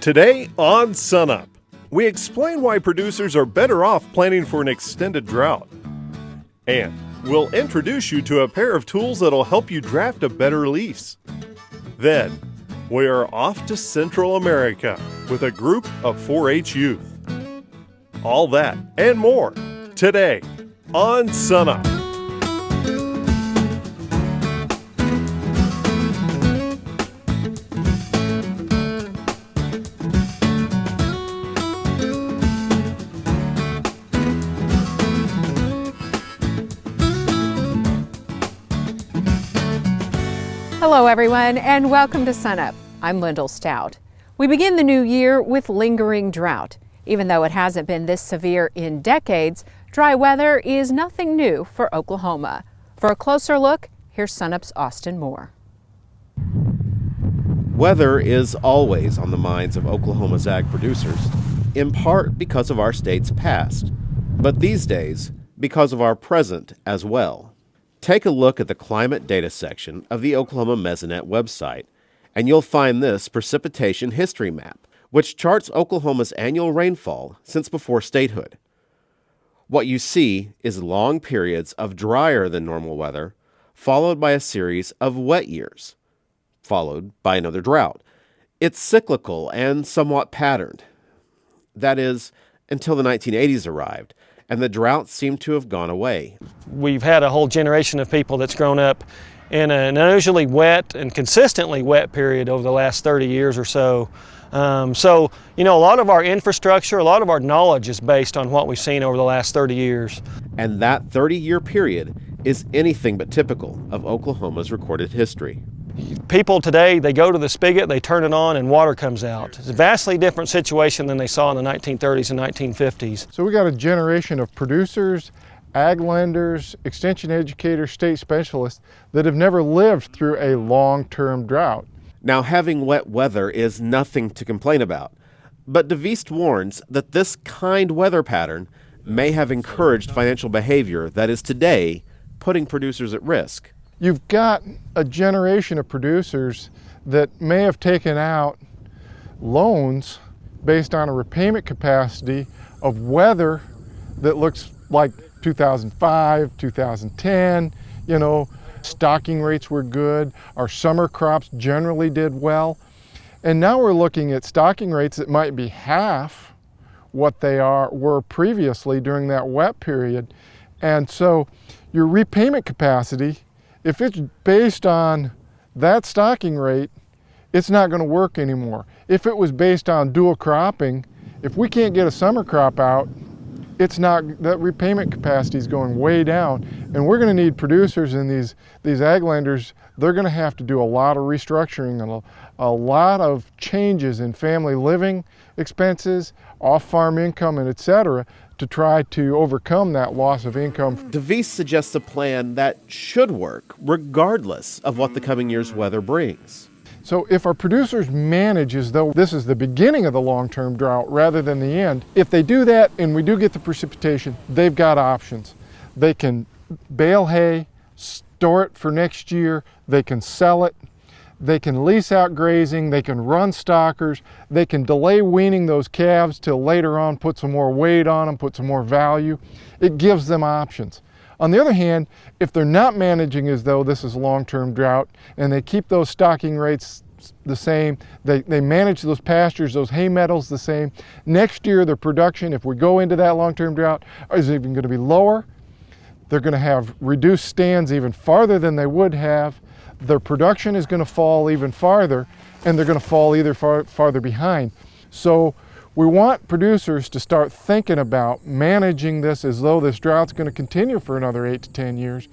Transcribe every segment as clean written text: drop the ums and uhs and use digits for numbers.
Today on SUNUP, we explain why producers are better off planning for an extended drought. And we'll introduce you to a pair of tools that'll help you draft a better lease. Then, we are off to Central America with a group of 4-H youth. All that and more today on SUNUP. Hello everyone and welcome to SUNUP. I'm Lyndall Stout. We begin the new year with lingering drought. Even though it hasn't been this severe in decades, dry weather is nothing new for Oklahoma. For a closer look, here's SUNUP's Austin Moore. Weather is always on the minds of Oklahoma's ag producers, in part because of our state's past, but these days because of our present as well. Take a look at the climate data section of the Oklahoma Mesonet website, and you'll find this precipitation history map, which charts Oklahoma's annual rainfall since before statehood. What you see is long periods of drier than normal weather, followed by a series of wet years, followed by another drought. It's cyclical and somewhat patterned. That is, until the 1980s arrived, and the drought seemed to have gone away. We've had a whole generation of people that's grown up in an unusually wet and consistently wet period over the last 30 years or so. A lot of our infrastructure, a lot of our knowledge is based on what we've seen over the last 30 years. And that 30-year period is anything but typical of Oklahoma's recorded history. People today, they go to the spigot, they turn it on, and water comes out. It's a vastly different situation than they saw in the 1930s and 1950s. So we got a generation of producers, ag lenders, extension educators, state specialists that have never lived through a long-term drought. Now, having wet weather is nothing to complain about, but DeVeest warns that this kind weather pattern may have encouraged financial behavior that is today putting producers at risk. You've got a generation of producers that may have taken out loans based on a repayment capacity of weather that looks like 2005, 2010, stocking rates were good, our summer crops generally did well. And now we're looking at stocking rates that might be half what they were previously during that wet period. And so your repayment capacity, if it's based on that stocking rate, it's not going to work anymore. If it was based on dual cropping, if we can't get a summer crop out, that repayment capacity is going way down. And we're going to need producers and these ag lenders, they're going to have to do a lot of restructuring and a lot of changes in family living expenses, off-farm income, and et cetera, to try to overcome that loss of income. DeVeest suggests a plan that should work regardless of what the coming year's weather brings. So if our producers manage as though this is the beginning of the long-term drought rather than the end, if they do that and we do get the precipitation, they've got options. They can bale hay, store it for next year, they can sell it, they can lease out grazing, they can run stockers, they can delay weaning those calves till later on, put some more weight on them, put some more value. It gives them options. On the other hand, if they're not managing as though this is a long-term drought and they keep those stocking rates the same, they manage those pastures, those hay meadows the same, next year their production, if we go into that long-term drought, is even going to be lower. They're going to have reduced stands even farther than they would have. Their production is going to fall even farther, and they're going to fall either farther behind. So we want producers to start thinking about managing this as though this drought's going to continue for another 8 to 10 years.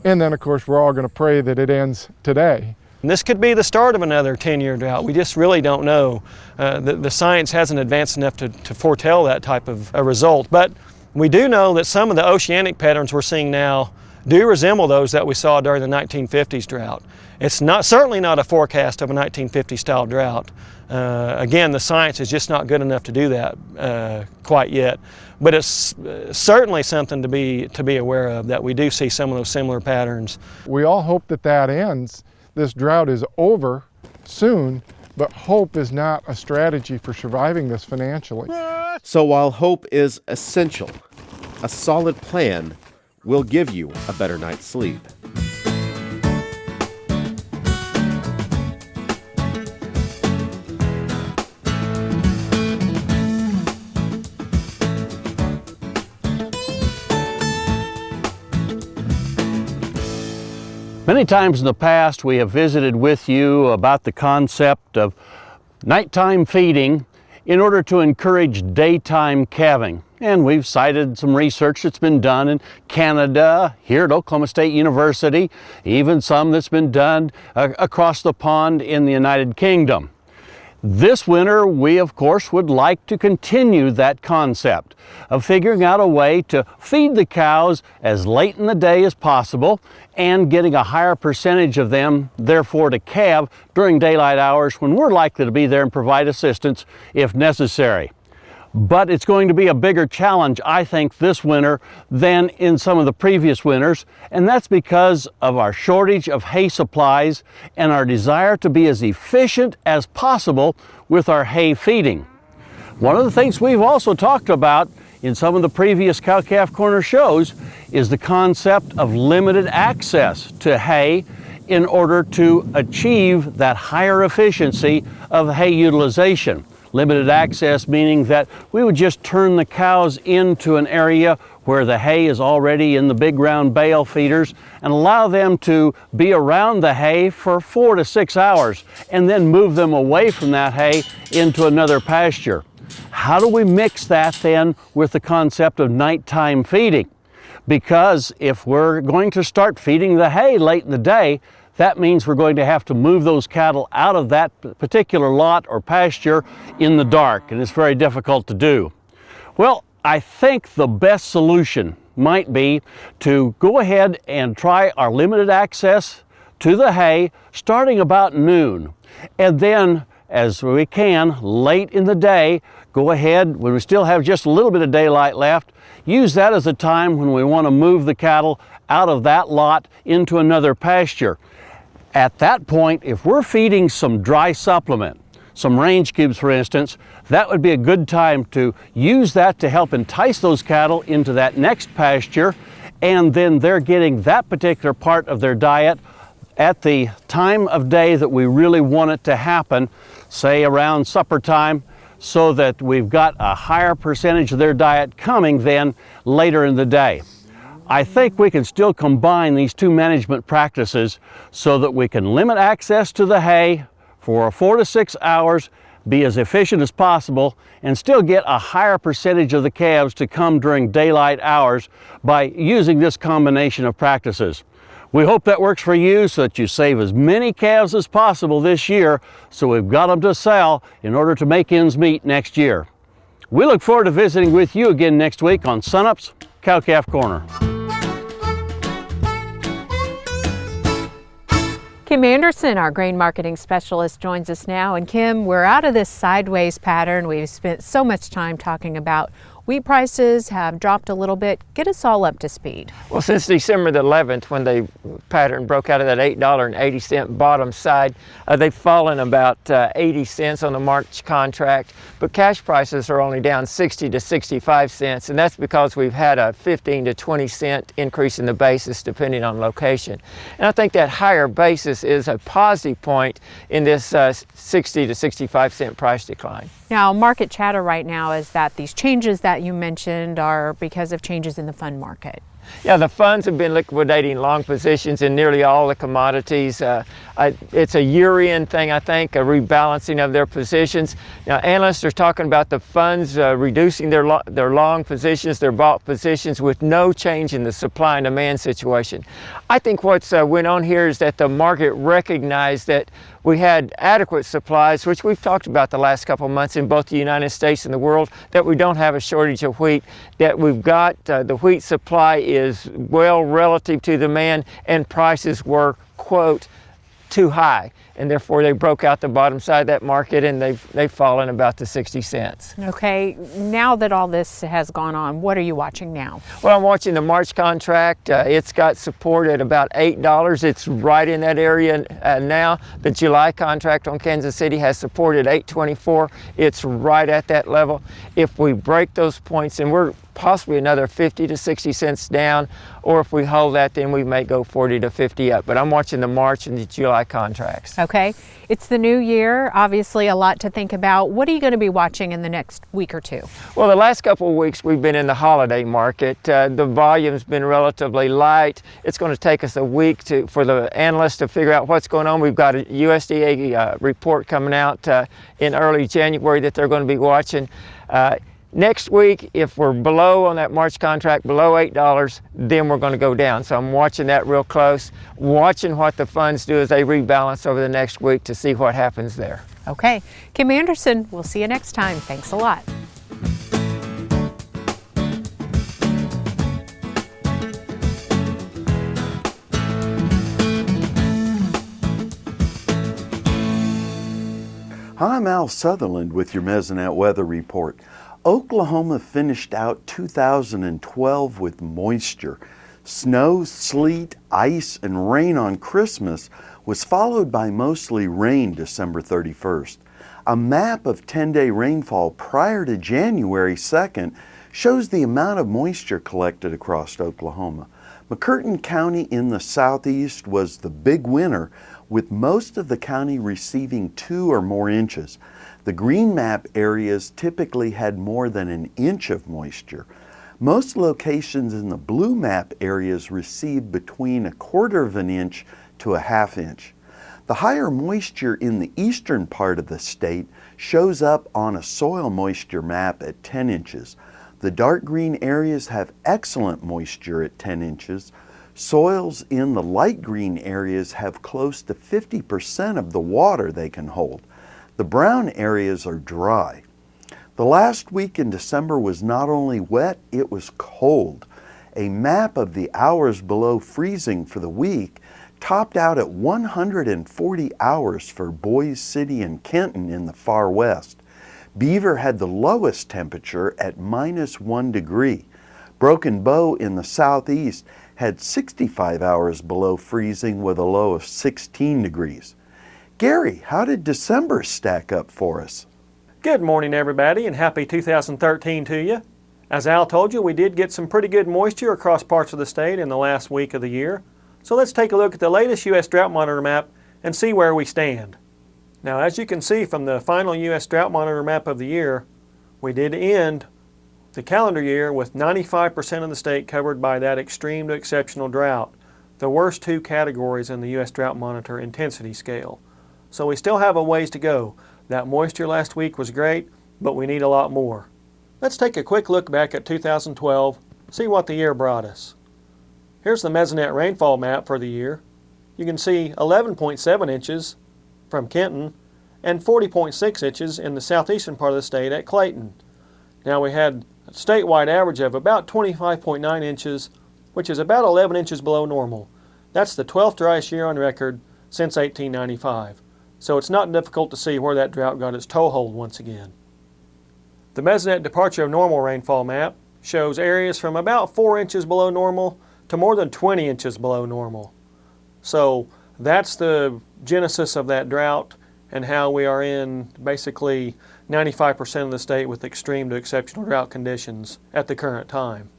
And then, of course, we're all going to pray that it ends today. And this could be the start of another 10-year drought. We just really don't know. The science hasn't advanced enough to foretell that type of a result. But we do know that some of the oceanic patterns we're seeing now do resemble those that we saw during the 1950s drought. It's certainly not a forecast of a 1950 style drought. Again, the science is just not good enough to do that quite yet. But it's certainly something to be aware of, that we do see some of those similar patterns. We all hope that ends. This drought is over soon, But hope is not a strategy for surviving this financially. So while hope is essential, a solid plan will give you a better night's sleep. Many times in the past, we have visited with you about the concept of nighttime feeding in order to encourage daytime calving. And we've cited some research that's been done in Canada, here at Oklahoma State University, even some that's been done across the pond in the United Kingdom. This winter, we of course would like to continue that concept of figuring out a way to feed the cows as late in the day as possible and getting a higher percentage of them, therefore, to calve during daylight hours when we're likely to be there and provide assistance if necessary. But it's going to be a bigger challenge, I think, this winter than in some of the previous winters, and that's because of our shortage of hay supplies and our desire to be as efficient as possible with our hay feeding. One of the things we've also talked about in some of the previous Cow-Calf Corner shows is the concept of limited access to hay in order to achieve that higher efficiency of hay utilization. Limited access meaning that we would just turn the cows into an area where the hay is already in the big round bale feeders and allow them to be around the hay for 4 to 6 hours and then move them away from that hay into another pasture. How do we mix that then with the concept of nighttime feeding? Because if we're going to start feeding the hay late in the day, that means we're going to have to move those cattle out of that particular lot or pasture in the dark, and it's very difficult to do. Well, I think the best solution might be to go ahead and try our limited access to the hay starting about noon, and then as we can late in the day, go ahead when we still have just a little bit of daylight left, use that as a time when we want to move the cattle out of that lot into another pasture. At that point, if we're feeding some dry supplement, some range cubes for instance, that would be a good time to use that to help entice those cattle into that next pasture, and then they're getting that particular part of their diet at the time of day that we really want it to happen, say around supper time, so that we've got a higher percentage of their diet coming then later in the day. I think we can still combine these two management practices so that we can limit access to the hay for 4 to 6 hours, be as efficient as possible, and still get a higher percentage of the calves to come during daylight hours by using this combination of practices. We hope that works for you so that you save as many calves as possible this year, so we've got them to sell in order to make ends meet next year. We look forward to visiting with you again next week on SUNUP's Cow-Calf Corner. Kim Anderson, our grain marketing specialist, joins us now. And Kim, we're out of this sideways pattern. We've spent so much time talking about wheat prices have dropped a little bit. Get us all up to speed. Well, since December the 11th, when the pattern broke out of that $8.80 bottom side, they've fallen about 80 cents on the March contract, but cash prices are only down 60 to 65 cents, and that's because we've had a 15 to 20 cent increase in the basis depending on location. And I think that higher basis is a positive point in this 60 to 65 cent price decline. Now, market chatter right now is that these changes that you mentioned are because of changes in the fund market. Yeah, the funds have been liquidating long positions in nearly all the commodities. It's a year-end thing, I think, a rebalancing of their positions. Now, analysts are talking about the funds reducing their long positions, their bought positions, with no change in the supply and demand situation. I think what's went on here is that the market recognized that we had adequate supplies, which we've talked about the last couple of months in both the United States and the world, that we don't have a shortage of wheat, that we've got the wheat supply is well relative to demand, and prices were, quote, too high, and therefore they broke out the bottom side of that market, and they've fallen about to 60 cents. Okay, now that all this has gone on, what are you watching now? Well, I'm watching the March contract. It's got support at about $8. It's right in that area now. The July contract on Kansas City has support at $8.24. It's right at that level. If we break those points, and we're possibly another 50 to 60 cents down, or if we hold that, then we may go 40 to 50 up. But I'm watching the March and the July contracts. Okay, it's the new year, obviously a lot to think about. What are you going to be watching in the next week or two? Well, the last couple of weeks we've been in the holiday market. The volume's been relatively light. It's going to take us a week for the analysts to figure out what's going on. We've got a USDA report coming out in early January that they're going to be watching. Next week, if we're below on that March contract, below $8, then we're going to go down. So I'm watching that real close, watching what the funds do as they rebalance over the next week to see what happens there. Okay, Kim Anderson, we'll see you next time. Thanks a lot. I'm Al Sutherland with your Mesonet weather report. Oklahoma finished out 2012 with moisture. Snow, sleet, ice, and rain on Christmas was followed by mostly rain December 31st. A map of 10-day rainfall prior to January 2nd shows the amount of moisture collected across Oklahoma. McCurtain County in the southeast was the big winner, with most of the county receiving 2 or more inches. The green map areas typically had more than an inch of moisture. Most locations in the blue map areas received between 1/4 of an inch to a 1/2 inch. The higher moisture in the eastern part of the state shows up on a soil moisture map at 10 inches. The dark green areas have excellent moisture at 10 inches. Soils in the light green areas have close to 50% of the water they can hold. The brown areas are dry. The last week in December was not only wet, it was cold. A map of the hours below freezing for the week topped out at 140 hours for Boise City and Kenton in the far west. Beaver had the lowest temperature at -1 degree. Broken Bow in the southeast had 65 hours below freezing with a low of 16 degrees. Gary, how did December stack up for us? Good morning, everybody, and happy 2013 to you. As Al told you, we did get some pretty good moisture across parts of the state in the last week of the year. So let's take a look at the latest U.S. Drought Monitor map and see where we stand. Now, as you can see from the final U.S. Drought Monitor map of the year, we did end the calendar year with 95% of the state covered by that extreme to exceptional drought, the worst 2 categories in the U.S. Drought Monitor intensity scale. So we still have a ways to go. That moisture last week was great, but we need a lot more. Let's take a quick look back at 2012, see what the year brought us. Here's the Mesonet rainfall map for the year. You can see 11.7 inches from Kenton and 40.6 inches in the southeastern part of the state at Clayton. Now we had a statewide average of about 25.9 inches, which is about 11 inches below normal. That's the 12th driest year on record since 1895. So it's not difficult to see where that drought got its toehold once again. The Mesonet departure of normal rainfall map shows areas from about 4 inches below normal to more than 20 inches below normal. So that's the genesis of that drought and how we are in basically 95% of the state with extreme to exceptional drought conditions at the current time.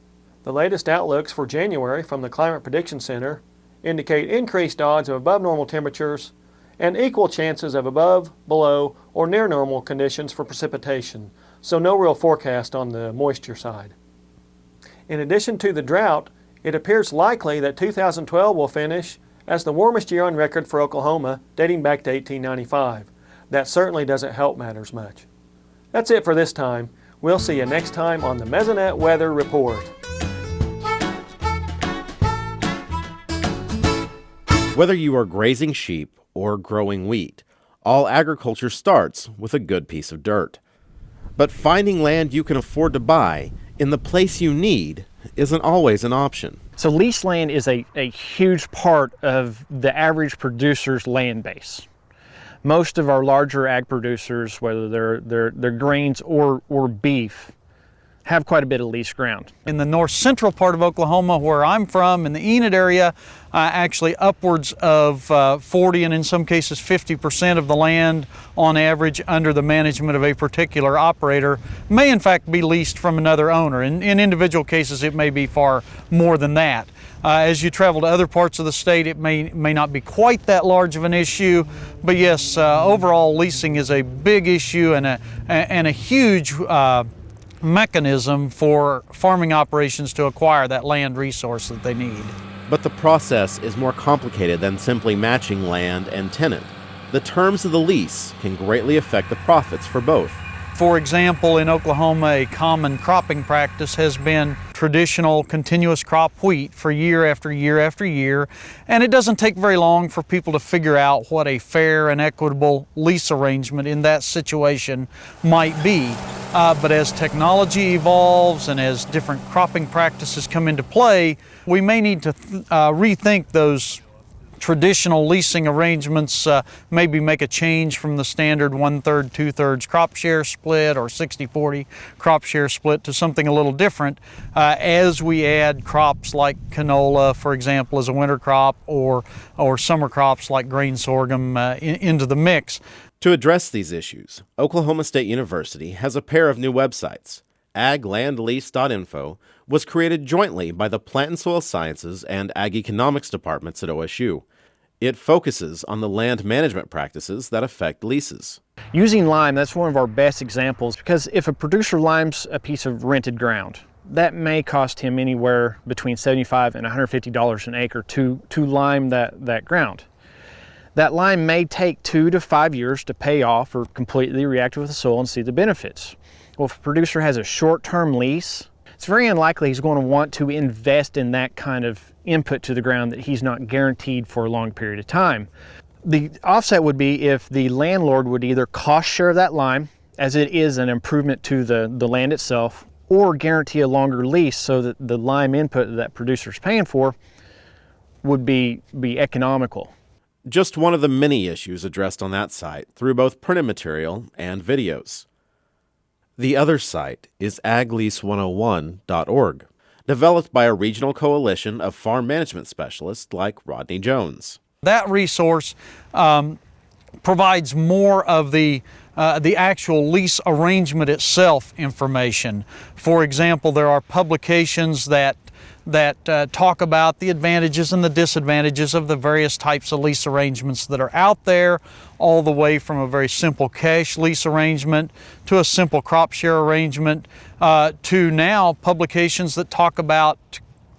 The latest outlooks for January from the Climate Prediction Center indicate increased odds of above normal temperatures and equal chances of above, below, or near normal conditions for precipitation, so no real forecast on the moisture side. In addition to the drought, it appears likely that 2012 will finish as the warmest year on record for Oklahoma, dating back to 1895. That certainly doesn't help matters much. That's it for this time. We'll see you next time on the Mesonet Weather Report. Whether you are grazing sheep or growing wheat, all agriculture starts with a good piece of dirt. But finding land you can afford to buy in the place you need isn't always an option. So lease land is a huge part of the average producer's land base. Most of our larger ag producers, whether they're grains or beef, have quite a bit of lease ground. In the north central part of Oklahoma, where I'm from, in the Enid area, actually upwards of 40 and in some cases 50% of the land on average under the management of a particular operator may in fact be leased from another owner. In individual cases it may be far more than that. As you travel to other parts of the state, it may not be quite that large of an issue, but yes, overall leasing is a big issue and a huge mechanism for farming operations to acquire that land resource that they need. But the process is more complicated than simply matching land and tenant. The terms of the lease can greatly affect the profits for both. For example, in Oklahoma, a common cropping practice has been traditional continuous crop wheat for year after year after year, and it doesn't take very long for people to figure out what a fair and equitable lease arrangement in that situation might be. But as technology evolves and as different cropping practices come into play, we may need to rethink those traditional leasing arrangements, maybe make a change from the standard 1/3, 2/3 crop share split or 60-40 crop share split to something a little different as we add crops like canola, for example, as a winter crop, or summer crops like grain sorghum into the mix. To address these issues, Oklahoma State University has a pair of new websites. aglandlease.info was created jointly by the Plant and Soil Sciences and Ag Economics departments at OSU. It focuses on the land management practices that affect leases. Using lime, that's one of our best examples, because if a producer limes a piece of rented ground, that may cost him anywhere between $75 and $150 an acre to lime that ground. That lime may take 2 to 5 years to pay off or completely react with the soil and see the benefits. Well, if a producer has a short-term lease, it's very unlikely he's going to want to invest in that kind of input to the ground that he's not guaranteed for a long period of time. The offset would be if the landlord would either cost share that lime, as it is an improvement to the land itself, or guarantee a longer lease so that the lime input that producer's paying for would be economical. Just one of the many issues addressed on that site through both printed material and videos. The other site is aglease101.org, developed by a regional coalition of farm management specialists like Rodney Jones. That resource provides more of the actual lease arrangement itself information. For example, there are publications that talk about the advantages and the disadvantages of the various types of lease arrangements that are out there, all the way from a very simple cash lease arrangement to a simple crop share arrangement to now publications that talk about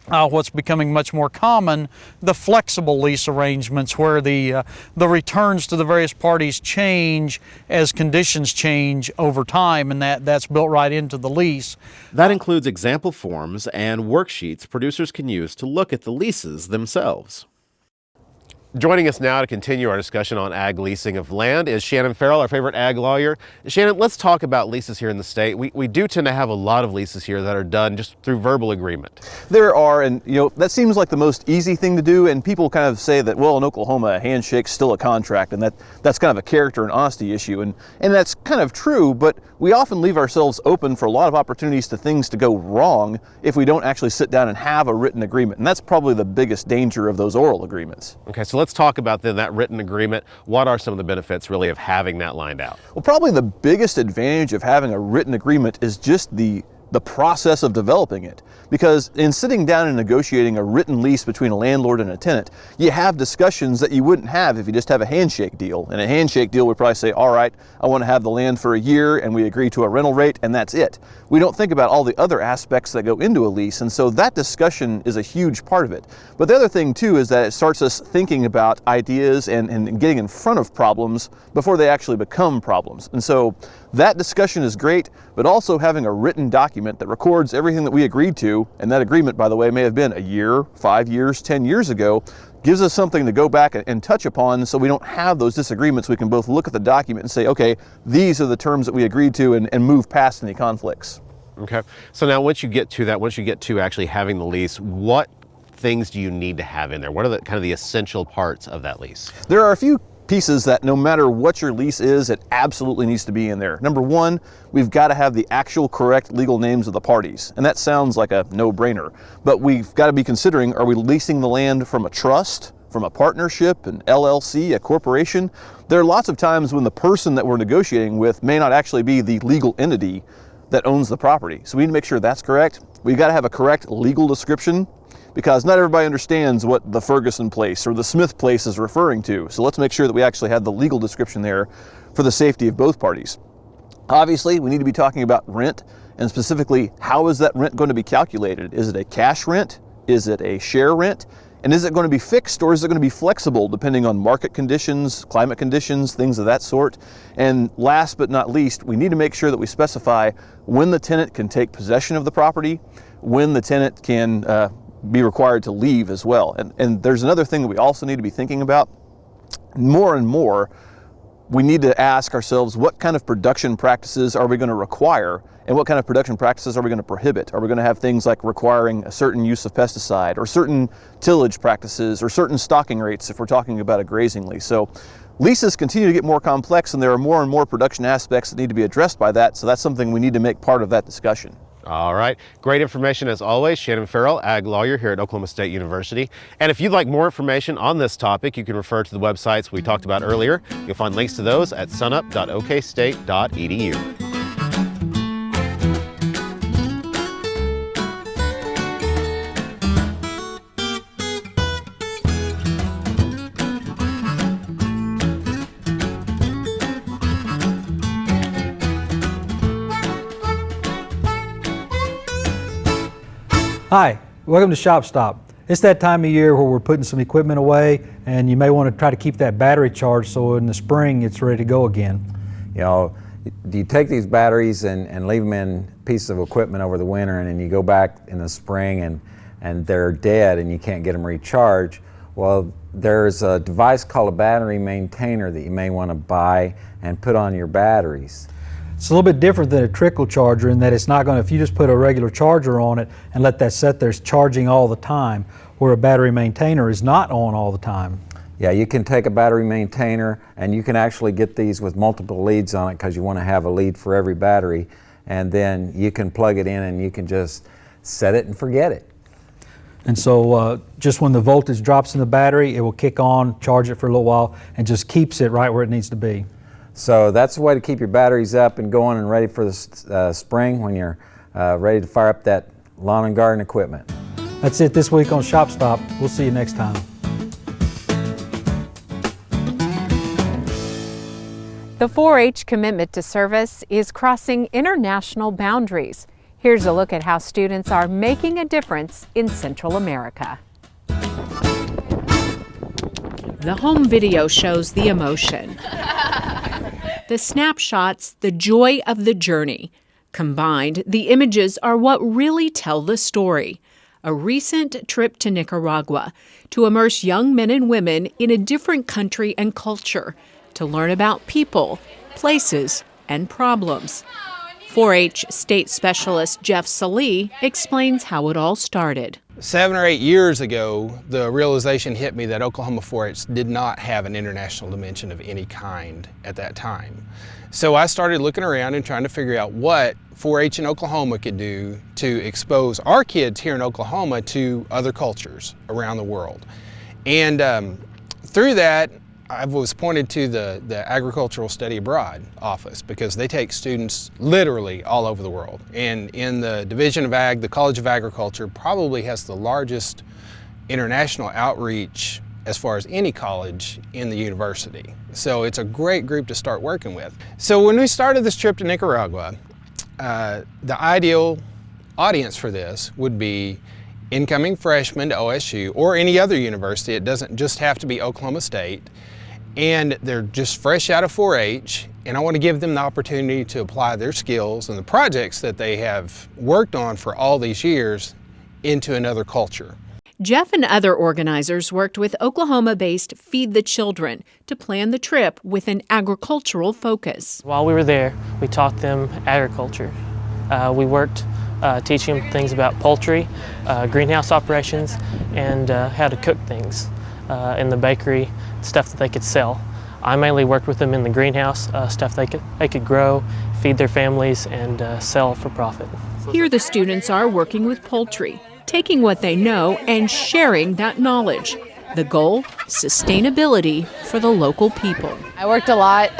what's becoming much more common, the flexible lease arrangements, where the returns to the various parties change as conditions change over time, and that's built right into the lease. That includes example forms and worksheets producers can use to look at the leases themselves. Joining us now to continue our discussion on ag leasing of land is Shannon Farrell, our favorite ag lawyer. Shannon, let's talk about leases here in the state. We do tend to have a lot of leases here that are done just through verbal agreement. There are, and that seems like the most easy thing to do, and people kind of say that, well, in Oklahoma, a handshake's still a contract, and that's kind of a character and honesty issue, and that's kind of true, but we often leave ourselves open for a lot of opportunities to things to go wrong if we don't actually sit down and have a written agreement, and that's probably the biggest danger of those oral agreements. Okay, so let's talk about then that written agreement. What are some of the benefits really of having that lined out? Well, probably the biggest advantage of having a written agreement is just the process of developing it. Because in sitting down and negotiating a written lease between a landlord and a tenant, you have discussions that you wouldn't have if you just have a handshake deal. And a handshake deal would probably say, all right, I want to have the land for a year and we agree to a rental rate and that's it. We don't think about all the other aspects that go into a lease, and so that discussion is a huge part of it. But the other thing too is that it starts us thinking about ideas and getting in front of problems before they actually become problems. And so that discussion is great, but also having a written document that records everything that we agreed to, and that agreement, by the way, may have been a year, 5 years, 10 years ago, gives us something to go back and touch upon so we don't have those disagreements. We can both look at the document and say, okay, these are the terms that we agreed to, and move past any conflicts. Okay, so now once you get to that, once you get to actually having the lease, what things do you need to have in there? What are the kind of the essential parts of that lease? There are a few pieces that no matter what your lease is, it absolutely needs to be in there. Number one, we've got to have the actual correct legal names of the parties. And that sounds like a no-brainer, but we've got to be considering, are we leasing the land from a trust, from a partnership, an LLC, a corporation? There are lots of times when the person that we're negotiating with may not actually be the legal entity that owns the property. So we need to make sure that's correct. We've got to have a correct legal description, because not everybody understands what the Ferguson place or the Smith place is referring to. So let's make sure that we actually have the legal description there for the safety of both parties. Obviously, we need to be talking about rent, and specifically, how is that rent going to be calculated? Is it a cash rent? Is it a share rent? And is it going to be fixed, or is it going to be flexible depending on market conditions, climate conditions, things of that sort? And last but not least, we need to make sure that we specify when the tenant can take possession of the property, when the tenant can be required to leave as well. And there's another thing that we also need to be thinking about. More and more, we need to ask ourselves, what kind of production practices are we going to require, and what kind of production practices are we going to prohibit? Are we going to have things like requiring a certain use of pesticide, or certain tillage practices, or certain stocking rates if we're talking about a grazing lease? So leases continue to get more complex, and there are more and more production aspects that need to be addressed by that, so that's something we need to make part of that discussion. All right, great information as always. Shannon Farrell, ag lawyer here at Oklahoma State University. And if you'd like more information on this topic, you can refer to the websites we talked about earlier. You'll find links to those at sunup.okstate.edu. Hi, welcome to Shop Stop. It's that time of year where we're putting some equipment away, and you may want to try to keep that battery charged so in the spring it's ready to go again. You know, do you take these batteries and leave them in pieces of equipment over the winter, and then you go back in the spring and they're dead and you can't get them recharged? Well, there's a device called a battery maintainer that you may want to buy and put on your batteries. It's a little bit different than a trickle charger in that it's not going to, if you just put a regular charger on it and let that sit there, it's charging all the time, where a battery maintainer is not on all the time. Yeah, you can take a battery maintainer and you can actually get these with multiple leads on it, because you want to have a lead for every battery, and then you can plug it in and you can just set it and forget it. And so just when the voltage drops in the battery, it will kick on, charge it for a little while, and just keeps it right where it needs to be. So that's the way to keep your batteries up and going and ready for the spring when you're ready to fire up that lawn and garden equipment. That's it this week on Shop Stop. We'll see you next time. The 4-H commitment to service is crossing international boundaries. Here's a look at how students are making a difference in Central America. The home video shows the emotion. The snapshots, the joy of the journey. Combined, the images are what really tell the story. A recent trip to Nicaragua to immerse young men and women in a different country and culture, to learn about people, places, and problems. 4-H State Specialist Jeff Salee explains how it all started. 7 or 8 years ago, the realization hit me that Oklahoma 4-H did not have an international dimension of any kind at that time. So I started looking around and trying to figure out what 4-H in Oklahoma could do to expose our kids here in Oklahoma to other cultures around the world. And through that, I was pointed to the Agricultural Study Abroad office, because they take students literally all over the world. And in the Division of Ag, the College of Agriculture probably has the largest international outreach as far as any college in the university. So it's a great group to start working with. So when we started this trip to Nicaragua, the ideal audience for this would be incoming freshmen to OSU or any other university. It doesn't just have to be Oklahoma State. And they're just fresh out of 4-H, and I want to give them the opportunity to apply their skills and the projects that they have worked on for all these years into another culture. Jeff and other organizers worked with Oklahoma-based Feed the Children to plan the trip with an agricultural focus. While we were there, we taught them agriculture. We worked teach them things about poultry, greenhouse operations, and how to cook things in the bakery, stuff that they could sell. I mainly worked with them in the greenhouse, stuff they could grow, feed their families, and sell for profit. Here the students are working with poultry, taking what they know and sharing that knowledge. The goal, sustainability for the local people. I worked a lot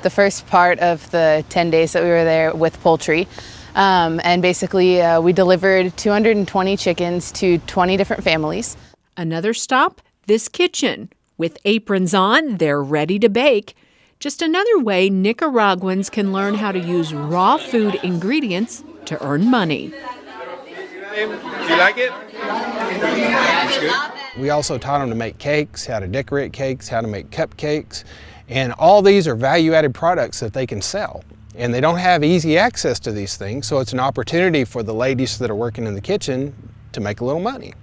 the first part of the 10 days that we were there with poultry. And basically we delivered 220 chickens to 20 different families. Another stop, this kitchen. With aprons on, they're ready to bake. Just another way Nicaraguans can learn how to use raw food ingredients to earn money. Do you like it? We also taught them to make cakes, how to decorate cakes, how to make cupcakes, and all these are value-added products that they can sell. And they don't have easy access to these things, so it's an opportunity for the ladies that are working in the kitchen to make a little money.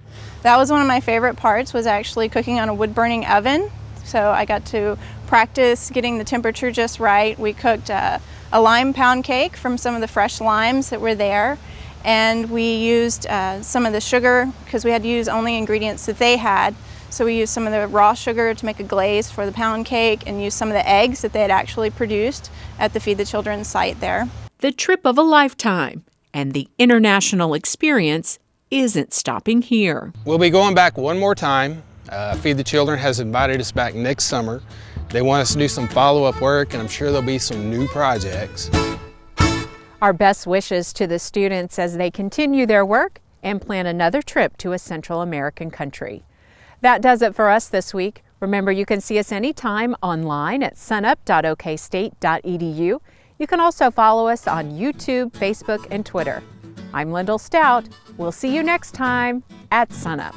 That was one of my favorite parts, was actually cooking on a wood-burning oven. So I got to practice getting the temperature just right. We cooked a lime pound cake from some of the fresh limes that were there. And we used some of the sugar, because we had to use only ingredients that they had. So we used some of the raw sugar to make a glaze for the pound cake and used some of the eggs that they had actually produced at the Feed the Children site there. The trip of a lifetime, and the international experience isn't stopping here. We'll be going back one more time. Feed the Children has invited us back next summer. They want us to do some follow-up work, and I'm sure there'll be some new projects. Our best wishes to the students as they continue their work and plan another trip to a Central American country. That does it for us this week. Remember, you can see us anytime online at sunup.okstate.edu. You can also follow us on YouTube, Facebook, and Twitter. I'm Lyndall Stout. We'll see you next time at SUNUP.